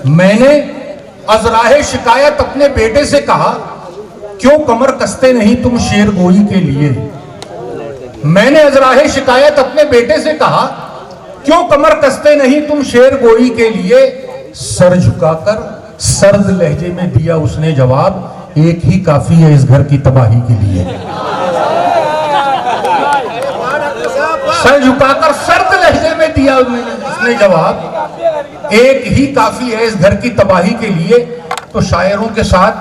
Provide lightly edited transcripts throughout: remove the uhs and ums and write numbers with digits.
मैंने अजराहे शिकायत अपने बेटे से कहा, क्यों कमर कसते नहीं तुम शेर गोई के लिए। मैंने अजराहे शिकायत अपने बेटे से कहा, क्यों कमर कसते नहीं तुम शेर गोई के लिए। सर झुकाकर सर्द लहजे में दिया उसने जवाब, एक ही काफी है इस घर की तबाही के लिए। सर झुकाकर सर्द लहजे में दिया उसने जवाब, एक ही काफी है इस घर की तबाही के लिए। तो शायरों के साथ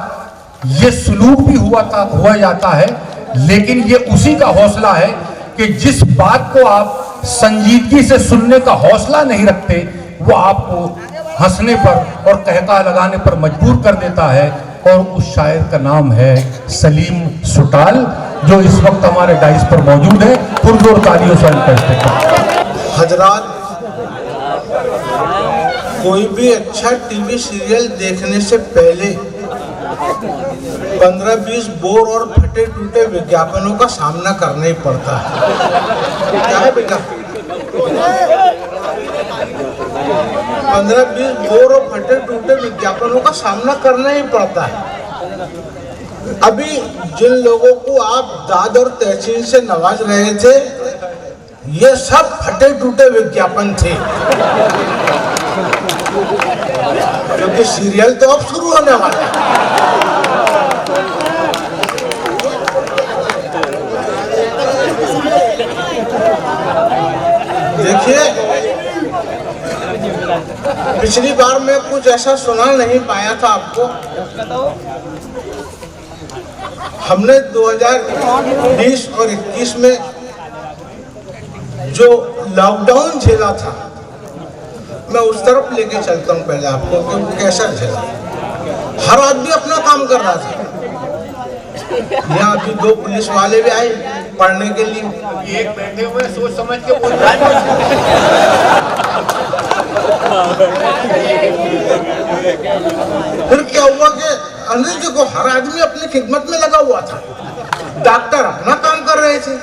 ये सलूक भी हुआ जाता है, लेकिन ये उसी का हौसला है कि जिस बात को आप संजीदगी से सुनने का हौसला नहीं रखते, वो आपको हंसने पर और कहका लगाने पर मजबूर कर देता है। और उस शायर का नाम है सलीम सुटाल, जो इस वक्त हमारे डाइस पर मौजूद है। पुरजोर तालियों से हजरात, कोई भी अच्छा टीवी सीरियल देखने से पहले 15-20 बोर और फटे टूटे विज्ञापनों का सामना करना ही पड़ता है। क्या है बेटा? 15-20 बोर और फटे टूटे विज्ञापनों का सामना करना ही पड़ता है। अभी जिन लोगों को आप दाद और तहसीन से नवाज रहे थे, ये सब फटे टूटे विज्ञापन थे, क्योंकि सीरियल तो अब शुरू होने वाला है। देखिए, पिछली बार मैं कुछ ऐसा सुना नहीं पाया था आपको। हमने 2020 और 21 में जो लॉकडाउन झेला था, मैं उस तरफ लेके चलता हूँ पहले आपको कि वो कैसा झेला। हर आदमी अपना काम कर रहा था। यहाँ अभी 2 पुलिस वाले भी आए पढ़ने के लिए। एक बैठे हुए सोच समझ के बोल रहा है। फिर क्या हुआ कि अनिल जी को हर आदमी अपनी खिदमत में लगा हुआ था। डॉक्टर अपना काम कर रहे थे,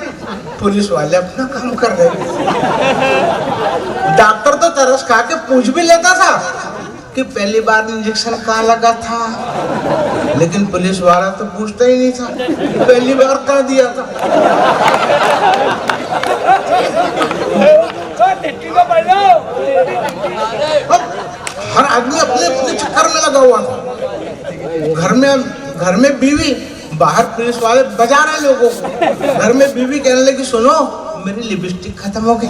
पुलिस वाले अपना काम कर रहे थे। डॉक्टर तो तरस खा के पूछ भी लेता था कि पहली बार इंजेक्शन कहाँ लगा था, लेकिन पुलिस वाला तो पूछता ही नहीं था कि पहली बार कहाँ दिया था। हर आदमी अपने अपने चक्कर में लगा हुआ था। घर में बीवी, बाहर पुलिस वाले बजा रहे लोगों को। घर में बीवी कहने लगी, सुनो मेरी लिपस्टिक खत्म हो गई,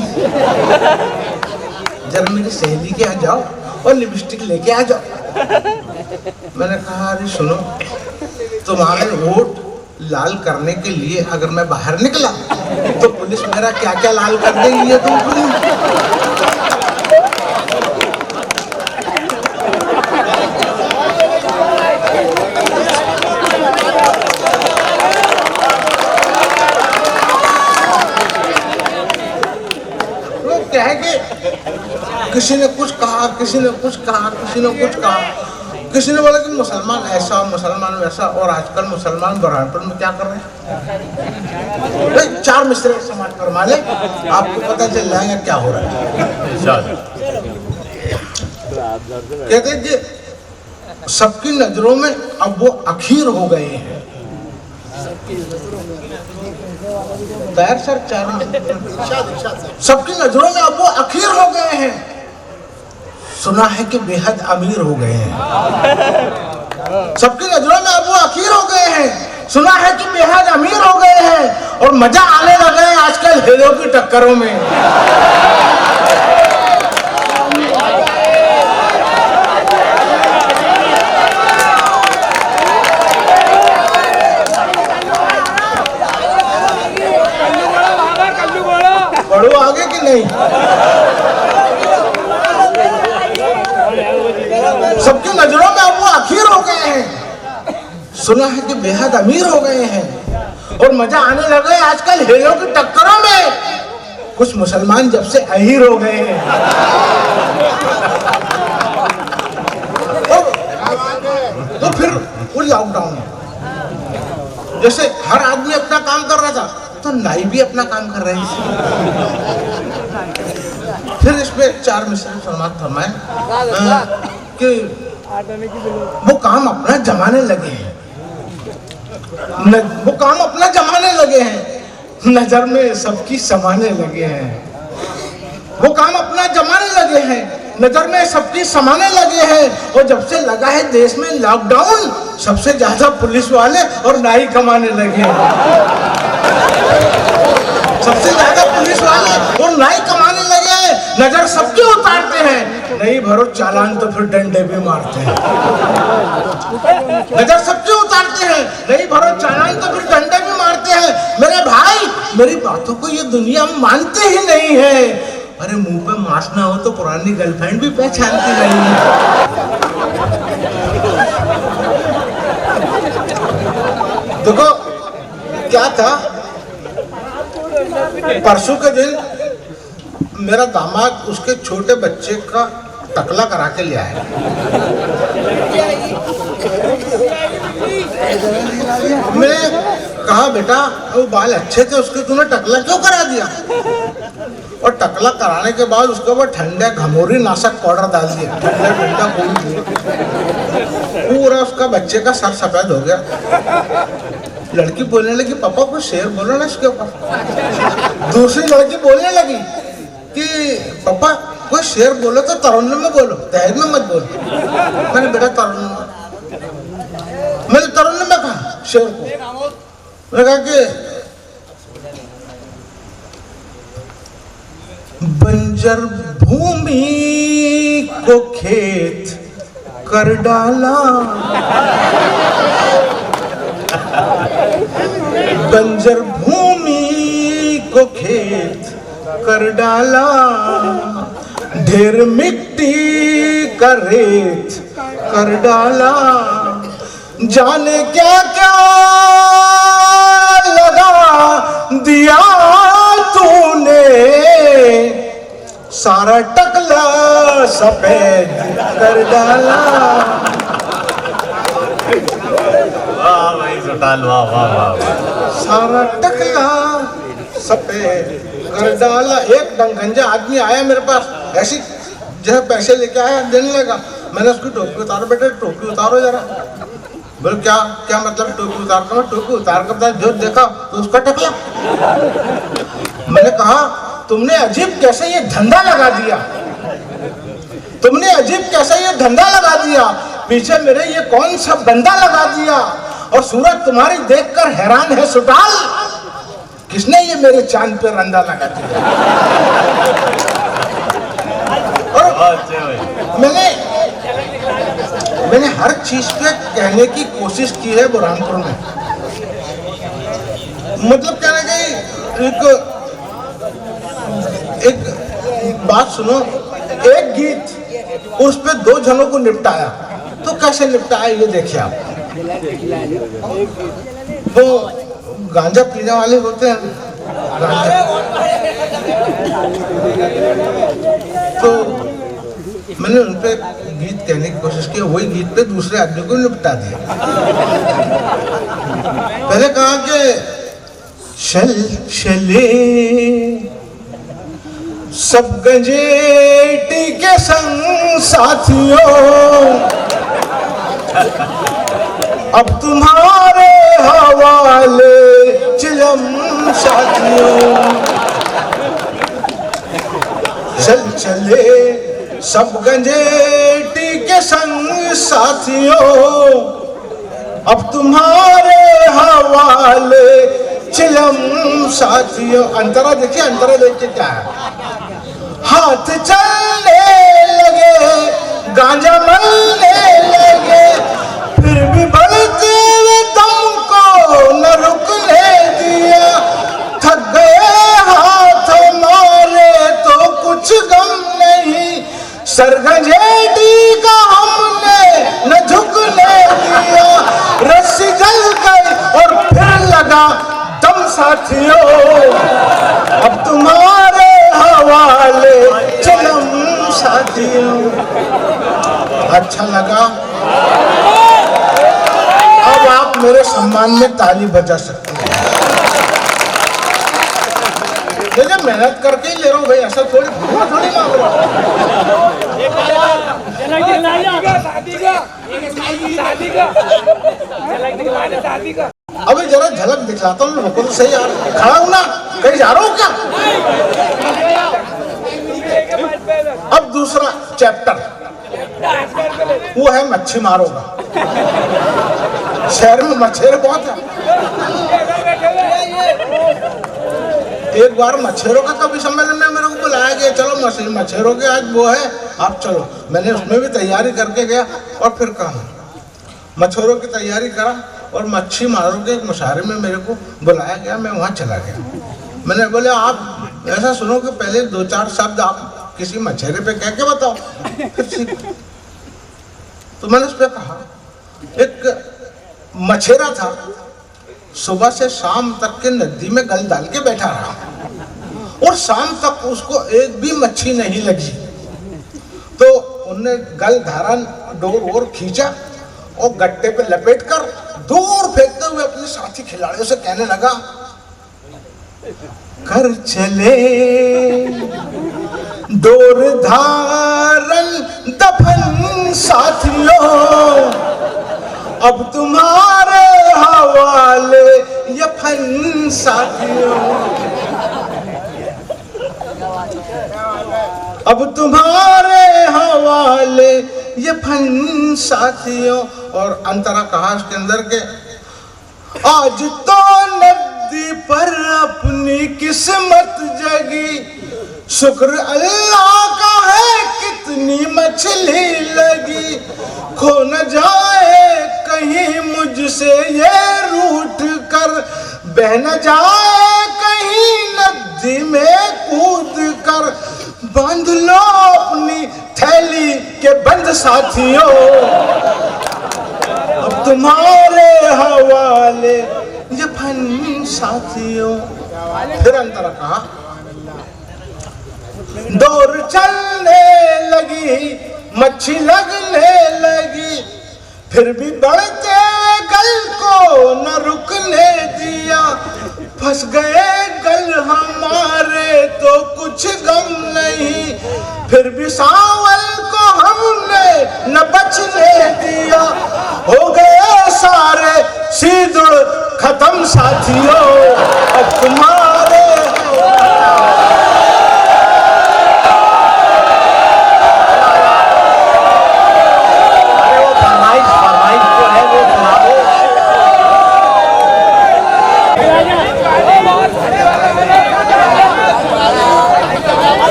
जरा मेरी सहेली के यहाँ जाओ और लिपस्टिक लेके आ जाओ। मैंने कहा, अरे सुनो, तुम्हारे होठ लाल करने के लिए अगर मैं बाहर निकला तो पुलिस मेरा क्या क्या लाल कर देगी ये तुम। क्या है कि किसी ने कुछ कहा, किसी ने कुछ कहा, किसी ने कुछ कहा। किसी ने बोला कि मुसलमान ऐसा, मुसलमान वैसा, और आजकल मुसलमान बुरहानपुर में क्या कर रहे हैं। 4 मिसरे समाज फरमा ले, आपको पता चल जाएगा क्या हो रहा है। कहते हैं कि सबकी नजरों में अब वो अखीर हो गए हैं। तैयार सर? 4 सबकी नजरों में अब वो अखीर हो गए हैं। सुना है कि बेहद अमीर हो गए हैं। सबकी नजरों में अब वो अखीर हो गए हैं। सुना है कि बेहद अमीर हो गए हैं और मजा आने लगा है आजकल हीरो की टक्करों में। बढ़ो आगे कि नहीं? सबकी नजरों में अब वो अखीर हो गए हैं। सुना है कि बेहद अमीर हो गए हैं और मजा आने लगा है आजकल हीरो की टक्करों में। कुछ मुसलमान जब से अहीर हो गए हैं। तो फिर वो लॉकडाउन, जैसे हर आदमी अपना काम कर रहा था, तो नाई भी अपना काम कर रहे थे। फिर इसमें 4 मिसरे फरमाए, कि वो काम अपना जमाने लगे हैं, वो काम अपना जमाने लगे हैं, नजर में सबकी समाने लगे हैं। वो काम अपना जमाने लगे हैं, नजर में सबकी समाने लगे हैं। और जब से लगा है देश में लॉकडाउन, सबसे ज्यादा पुलिस वाले और नाई कमाने लगे हैं। सबसे ज्यादा पुलिस वाले और नाई कमाने लगे हैं। नजर सबकी उतारते हैं, नहीं भरो चालान तो फिर डंडे भी मारते हैं। नजर सबकी उतारते हैं, नहीं भरो चालान तो फिर डंडे भी मारते हैं। मेरे भाई, मेरी बातों को ये दुनिया मानते ही नहीं है। अरे मुंह पे मास्क ना हो तो पुरानी गर्लफ्रेंड भी पहचानती नहीं है। देखो क्या था, परसों के दिन मेरा दामाद उसके छोटे बच्चे का टकला करा के ले आया। मैंने कहा बेटा वो बाल अच्छे थे उसके, तूने टकला क्यों करा दिया? और टकला कराने के बाद उसके ऊपर ठंडे घमोरी नाशक पाउडर डाल दिया, ठंडा ठंडा खोल दिया, पूरा उसका बच्चे का सर सफेद हो गया। लड़की बोलने लगी पापा को शेर बोलो ना इसके ऊपर। दूसरी लड़की बोलने लगी कि पापा कोई शेर बोलो तो तरन्नुम में बोलो, दहेज में मत बोलो। मैंने बेटा तरन्नुम, मैंने तरन्नुम में कहा शेर को। मैंने कहा कि बंजर भूमि को खेत कर डाला, बंजर भूमि को खेत कर डाला, ढेर मिट्टी का रेत कर डाला, जाने क्या क्या लगा दिया तूने, सारा टकला सफेद कर डाला। वाह भाई सुल्तान, वाह वाह वाह। सारा टकला सफेद कर डाला। एक डंगंजा आदमी आया मेरे पास, ऐसी जो पैसे लेके आया, देने लगा। मैंने उसकी टोपी उतारो, बेटे टोपी उतारो जरा। बोले क्या क्या मतलब टोपी उतार कर? टोपी उतार कर जो देखा तो उसका टकला। मैंने कहा तुमने अजीब कैसे ये धंधा लगा दिया, तुमने अजीब कैसे ये धंधा लगा दिया, पीछे मेरे ये कौन सा बंदा लगा दिया, और सूरत तुम्हारी देखकर हैरान है सुटाल, किसने ये मेरे चांद पे रंदा लगा दिया। और मैंने हर चीज पे कहने की कोशिश की है बुरहानपुर में। मतलब कहने की एक बात सुनो, एक गीत उस पे दो जनों को निपटाया, तो कैसे निपटाया ये देखिए आप। वो गांजा पीने वाले होते हैं, गांजा, तो मैंने उन पे गीत कहने की कोशिश की, वही गीत पे दूसरे आदमी को निपटा दिया। पहले कहा कि चल चले सब गंजेटी के संग साथियों, अब तुम्हारे हवाले चिलम साथियों। चल चले सब गंजेटी के संग साथियों, अब तुम्हारे हवाले चिलम साथियों। अंतरा देखिए, अंतरा देखिए क्या है। हाथ चलने लगे, गांजा मलने लगे, फिर भी बढ़ते हुए तुमको न रुकने दिया। थक गए हाथ मारे तो कुछ गम नहीं, सरगंजेटी का हमने न झुकने दिया। रस्सी जल गई और फिर लगा दम साथियों, अब तुम्हारे हवाले चलम साथियों। अच्छा लगा? अब आप मेरे सम्मान में ताली बजा सकते हैं। देखिए मेहनत करके ही ले रहा हूँ भाई, ऐसा थोड़ी मांग रहा हूँ। अबे जरा झलक दिखलाता हूँ, रुको तो सही यार, खड़ा हूँ ना, कहीं जा रहा हूँ क्या? अब दूसरा चैप्टर वो है मच्छी मारों का। शहर में मच्छर बहुत है। एक बार मच्छरों का कभी सम्मेलन में मेरे को बुलाया गया, चलो मच्छरों के आज वो है, आप चलो। मैंने उसमें भी तैयारी करके गया और फिर कहा मच्छरों की तैयारी करा और मच्छी मारों के एक मुशायरे में मेरे को बुलाया गया, मैं वहाँ चला गया। मैंने बोले आप ऐसा सुनो कि पहले 2-4 शब्द आप किसी मच्छरे पे कह के बताओ, फिर सीखो। तो मैंने उस पर कहा एक मच्छेरा था, सुबह से शाम तक के नदी में गल डाल के बैठा रहा और शाम तक उसको एक भी मच्छी नहीं लगी। तो उनने गल धारण डोर और खींचा और गट्टे पे लपेटकर दूर फेंकते हुए अपने साथी खिलाड़ियों से कहने लगा, कर चले डोर धारण दफन साथियों, अब तुम्हारे हवाले ये फन साथियों, अब तुम्हारे हवाले ये फन साथियों। और अंतरा कहा उसके अंदर के, आज तो नदी पर अपनी किस्मत जगी, शुक्र अल्लाह का है कितनी मछली लगी, खो न जाए कहीं मुझसे ये रूठ कर, बह न जाए कहीं नदी में कूद कर, बांध लो अपनी थैली के बंद साथियों, अब तुम्हारे हवाले ये फन साथियों। फिर अंतर कहा, डोर चलने लगी मच्छी लगने लगी, फिर भी बढ़ते गल को न रुकने दिया, फंस गए गल हमारे तो कुछ गम नहीं, फिर भी सावल को हमने न बचने दिया, हो गए सारे सीधुड़ खत्म साथियों, अब तुम्हारे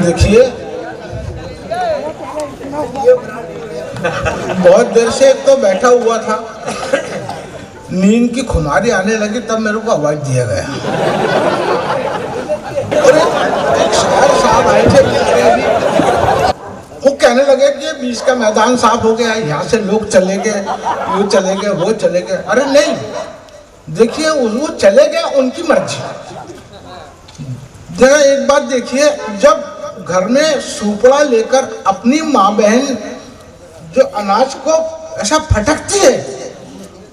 देखिए बहुत देर से एक तो बैठा हुआ था, नींद की खुमारी आने लगी, तब मेरे को आवाज दिया गया और एक शायर साहब आए थे, वो कहने लगे कि बीच का मैदान साफ हो गया, यहाँ से लोग चले गए, ये चले गए, वो चले गए। अरे नहीं, देखिए वो चले गए, उनकी मर्जी। जरा एक बात देखिए, जब घर में सुपड़ा लेकर अपनी माँ बहन जो अनाज को ऐसा फटकती है,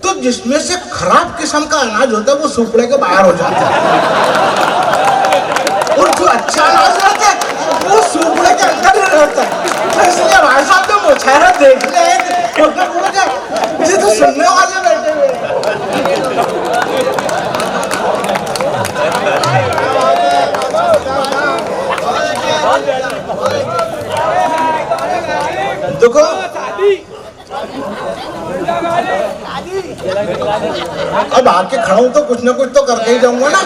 तो जिसमें से खराब किस्म का अनाज होता है वो सुपड़े के बाहर हो जाता है, और जो अच्छा अनाज रहता है वो सुपड़े के अंदर ही रहता है। तो इसलिए भाई साहब तो मुशायरा देखने ये तो सुनने वाले बैठे हुए देखो, अब आके खड़ा हूं तो कुछ ना कुछ तो करके ही जाऊंगा ना।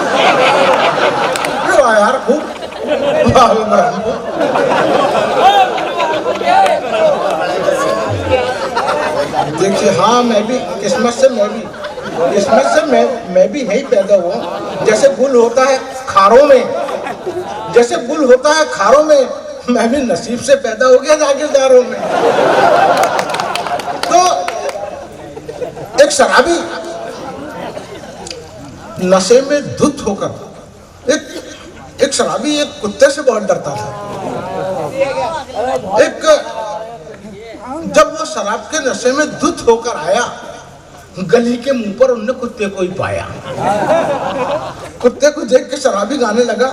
यार खूब देखिए, हाँ मैं भी किस्मत से मैं भी यही पैदा हुआ। जैसे गुल होता है खारों में, मैं भी नसीब से पैदा हो गया जागीरदारों में। तो एक शराबी नशे में धुत होकर एक शराबी एक कुत्ते से बहुत डरता था। जब वो शराब के नशे में धुत होकर आया, गली के मुंह पर उनने कुत्ते को ही पाया। कुत्ते को देख के शराबी गाने लगा,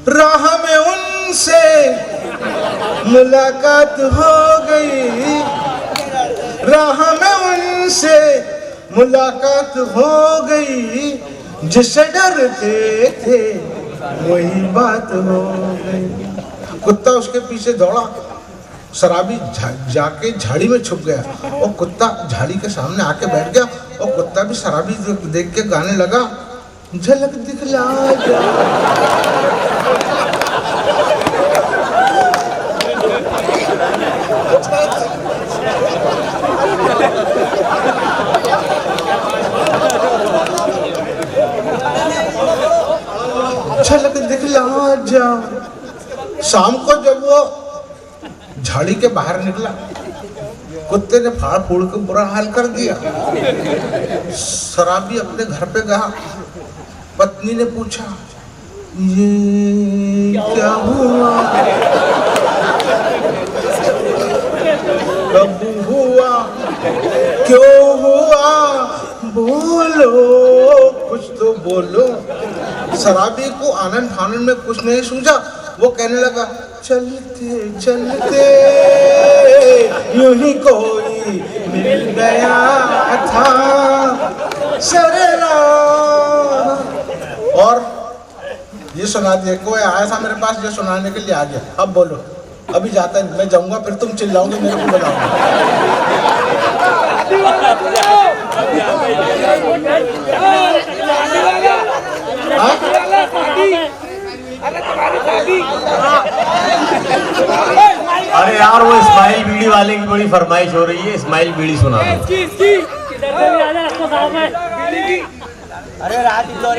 राह में उनसे मुलाकात हो गई, राह में उनसे मुलाकात हो गई, जिससे डरते थे वही बात हो गई। कुत्ता उसके पीछे दौड़ा, शराबी जाके झाड़ी में छुप गया और कुत्ता झाड़ी के सामने आके बैठ गया और कुत्ता भी शराबी देख के गाने लगा, झलक दिखला जा। झलक दिखला जा। शाम को जब वो झाड़ी के बाहर निकला, कुत्ते ने फाड़ फूड़ के बुरा हाल कर दिया। शराबी अपने घर पे गया, पत्नी ने पूछा, ये क्या हुआ, कब हुआ, क्यों हुआ, बोलो कुछ तो बोलो। शराबी को आनंद फानंद में कुछ नहीं सूझा, वो कहने लगा, चलते चलते यूं ही कोई मिल गया था सरला। और ये सुना दिया, कोई आया था मेरे पास, ये सुनाने के लिए आ गया। अब बोलो, अभी जाता नहीं, मैं जाऊंगा, फिर तुम चिल्लाओगे, मेरे को बुलाओगे। अरे यार वो इस्माइल बीड़ी वाले की बड़ी फरमाइश हो रही है, इस्माइल बीड़ी सुना दो।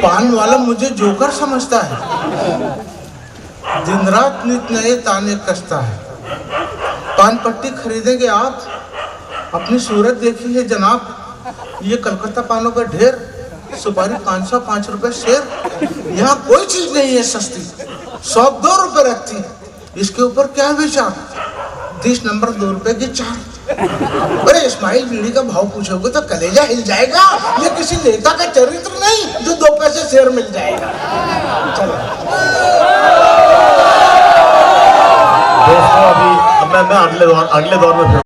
पान वाला मुझे जोकर समझता है, दिन रात नित नए ताने कसता है। पान पट्टी खरीदेंगे आप, अपनी सूरत देखी है जनाब, ये कलकत्ता पानों का ढेर, सुपारी 505 रुपए शेर। यहाँ कोई चीज नहीं है सस्ती, 102 रुपए रखती है, इसके ऊपर क्या विचार, 30 नंबर 2 रुपए की 4। अरे इस्माइल बीड़ी का भाव पूछोगे तो कलेजा हिल जाएगा। ये किसी नेता का चरित्र नहीं जो 2 पैसे शेर मिल जाएगा। चलो दोस्तों, अभी मैं अगले दौर में